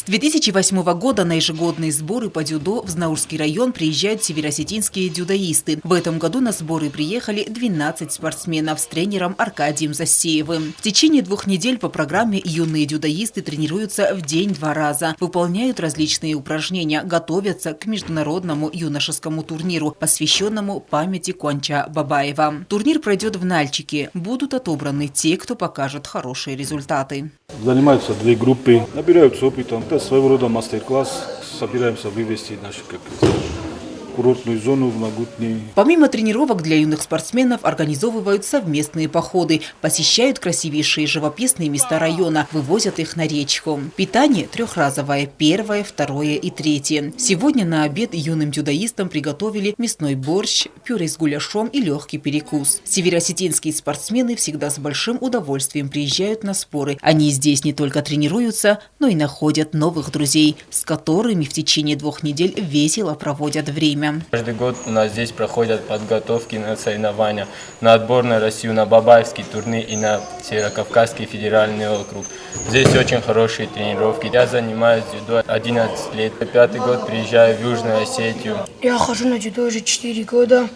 2008 года на ежегодные сборы по дзюдо в Знаурский район приезжают североосетинские дзюдоисты. В этом году на сборы приехали 12 спортсменов с тренером Аркадием Засеевым. В течение 2 недель по программе юные дзюдоисты тренируются в день 2 раза, выполняют различные упражнения, готовятся к международному юношескому турниру, посвященному памяти Куанча Бабаева. Турнир пройдет в Нальчике. Будут отобраны те, кто покажет хорошие результаты. Занимаются 2 группы, набираются опытом. Это своего рода мастер-класс. Собираемся вывести нашу курортную зону в Магутни. Помимо тренировок для юных спортсменов организовывают совместные походы, посещают красивейшие живописные места района, вывозят их на речку. Питание трехразовое – 1, 2 и 3. Сегодня на обед юным дзюдоистам приготовили мясной борщ, пюре с гуляшом и легкий перекус. Североосетинские спортсмены всегда с большим удовольствием приезжают на споры. Они здесь не только тренируются, но и находят новых друзей, с которыми в течение 2 недель весело проводят время. Каждый год у нас здесь проходят подготовки на соревнования, на отбор на Россию, на Бабаевский турнир и на Северокавказский федеральный округ. Здесь очень хорошие тренировки. Я занимаюсь дзюдо 11 лет. 5-й год приезжаю в Южную Осетию. Я хожу на дзюдо уже 4 года.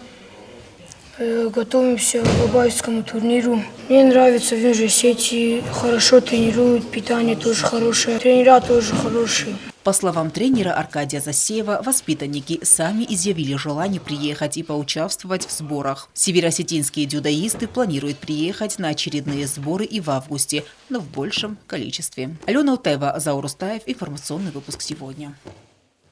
Готовимся к Бабаевскому турниру. Мне нравится в Южной Осетии. Хорошо тренируют, питание тоже хорошее, тренера тоже хорошие. По словам тренера Аркадия Засеева, воспитанники сами изъявили желание приехать и поучаствовать в сборах. Североосетинские дзюдоисты планируют приехать на очередные сборы и в августе, но в большем количестве. Алена Утева, Заур Устаев, информационный выпуск сегодня.